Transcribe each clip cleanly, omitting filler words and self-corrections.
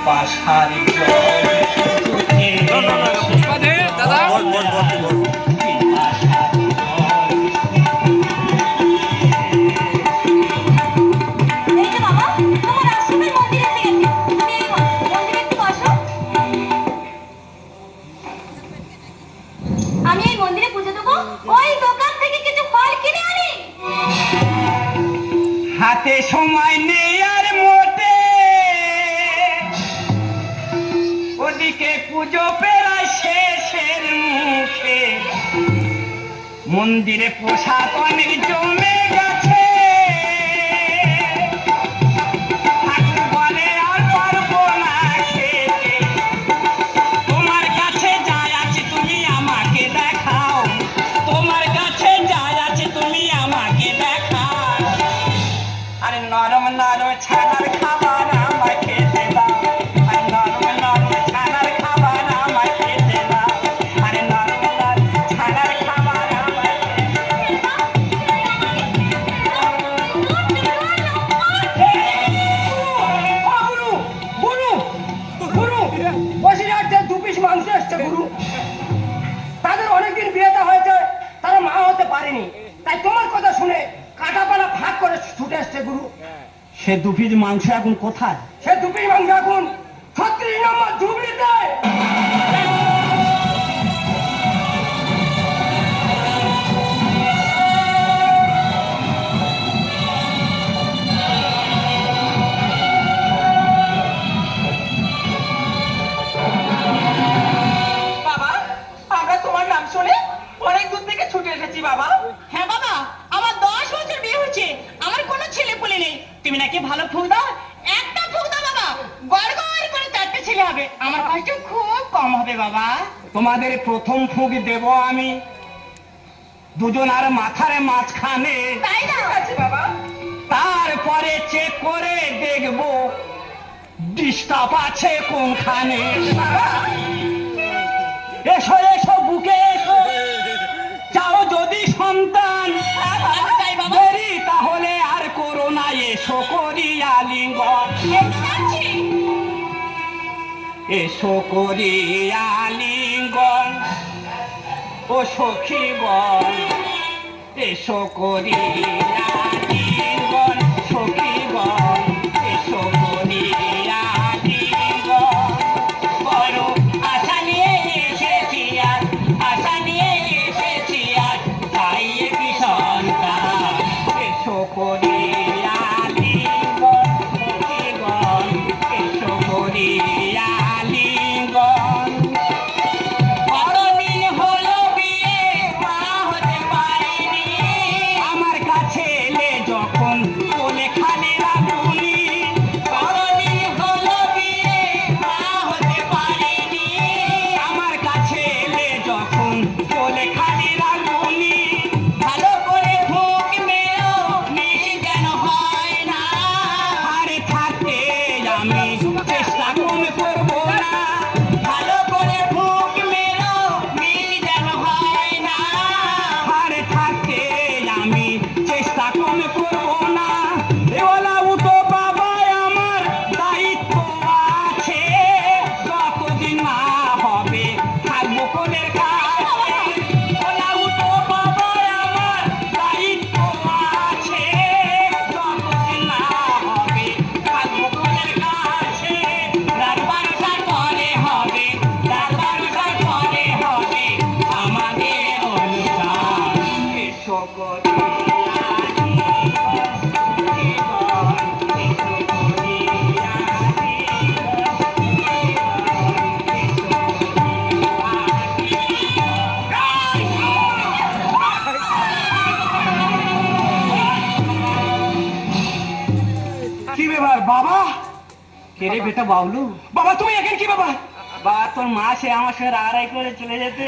পাশার দাদা হাতে সময় নেই আর মোটে, ওদিকে পুজো প্রায় শেষের মুখে, মন্দিরে প্রসাদ অনেক জমে গেছে, ঠাকুর বলে আর পারবো না খেতে, তোমার কাছে যা আছে তুমি আমাকে দেখাও, তোমার কাছে যা আছে তুমি আমাকে দেখাও, আরে নরম নরম ছানার খাবার আমায় খেতে দাও, আরে নরম নরম ছানার খাবার আমায় খেতে দাও, আরে নরম নরম ছানার খাবার আমায় গুরু গুরু গুরু বসিরহাটে 2 পিস মাংস এসছে গুরু, তাদের অনেকদিন বিয়েটা হয়েছে, তারা মা হতে পারেনি, তাই তোমার কথা শুনে কাটাপালা ভাগ করে ছুটে এসছে গুরু। সে 2 পিস মাংস এখন কোথায়? সে 2 পিস মাংস এখন 36 নম্বর ঝুবড়িতে। বাবা, আমরা তোমার নাম শুনে অনেক দূর থেকে ছুটে এসেছি বাবা। হ্যাঁ বাবা, আমার 10 বছর বিয়ে হয়েছে, আমার কোনো ছেলে পুলে নেই, তুমি নাকি ভালো ফুক দাও, একটা ফুক দাও বাবা, গড় গড় করে 4টে ছেলে হবে, আমার কষ্ট খুব কম হবে বাবা। তোমাদের প্রথম ফুঁক দেব আমি, দুজন আর মাথার মাঝখানে, তাই না? ঠিক আছে বাবা। তারপরে চেক করে দেখব ডিস্টার্ব আছে কোনখানে। এসো এসো বুকে এসো, চাও যদি সন্তান, তাই বাবা। দেরি তাহলে আর করো না, এসো করিয়া লিঙ্গন, যাচ্ছি। এসো করিয়া লিঙ্গন, ও সখীগণ, এসো করিয়া লিঙ্গন, সখীগণ, এসো করিয়া লিঙ্গন, বড় আশা নিয়ে এসেছি আর, আশা নিয়ে এসেছি আর, তাই কি সন্তান, এসো করিয়া লিঙ্গন, সখীগণ, এসো করিয়া লিঙ্গন। বড়দিন হলো বিয়ে, মা হতে পারিনি, আমার কাছে এলে যখন কোলে খালি রাখুনি, বড়দিন হলো বিয়ে, মা হতে পারিনি, আমার কাছে এলে যখন কোলে খালি রাখুনি, ভালো করে ফুঁক মেরো, মিল যেন হয় না, আরে থাকতে আমি চেষ্টা কম করবো না, ভালো করে ফুঁক মেরো, মিল যেন হয় না, আরে থাকতে আমি চেষ্টা কম করবো না, এওয়ালা উঠো বাবা আমার দায়িত্ব আছে, যতদিন না হবে থাকবো কোলের কাছে, ওলা উঠো বাবা আমার দায়িত্ব আছে, যতদিন না হবে থাকবো কোলের কাছে, রাত 12টার পরে হবে, রাত 12টার পরে হবে আমাদের অনুষ্ঠান, এসো করিয়া কি ব্যাপার বাবা? কেরে বেটা বাবলু, বাবা তুমি এখানে কি ব্যাপার? বাবা তোর মা সে আমার সঙ্গে রাগারাগি করে চলে যেতে,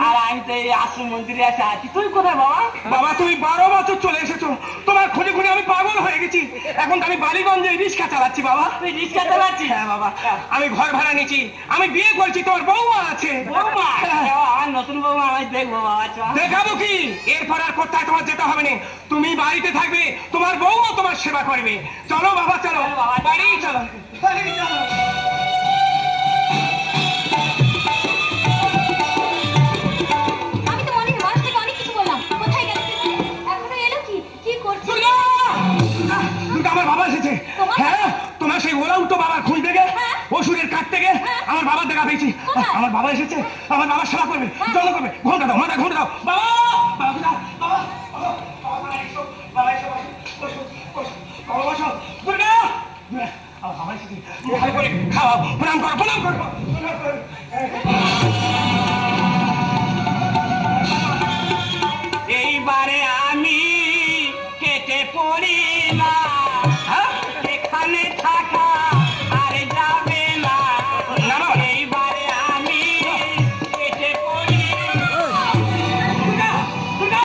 আর আমি তো এই আশ্রম মন্দিরে আছে আছি, তুই কোথায় বাবা? বাবা তুমি 12 বছর চলে এসেছো, তোমার খুঁজে খুঁজে আমি পাগল হয়ে গেছি, এখন তো আমি বালিগঞ্জে রিক্সা চালাচ্ছি বাবা। তুই রিক্সা চালাচ্ছিস? হ্যাঁ বাবা, আমি ঘর ভাড়া নিয়েছি, আমি বিয়ে করছি, তোমার বউমা আছে। বউমা? আমার নতুন বউমা, আমি দেখবো বাবা। দেখাবো কি? এরপর আর কোথায় তোমার যেতে হবে না, তুমি বাড়িতে থাকবে, তোমার বউমা তোমার সেবা করবে। চলো বাবা চলো, বাড়ি চলো, বাড়ি চলো। ওরা উঠতো বাবার খুঁজ থেকে ওষুধের কাঠ থেকে আমার বাবার দেখা পেয়েছি আমার বাবা এসেছে আমার বাবার সেবা করবে যত্ন করবে ঘন্টা দাও মাথা ঘন্টা দাও বাবা বাবা কোথায়? বাবা বাবা বাবা এসো বাবা এসো বসো বসো বাবা বসো দুর্গা আমার বাবা এসেছে খাওয়াও প্রণাম করো প্রণাম করো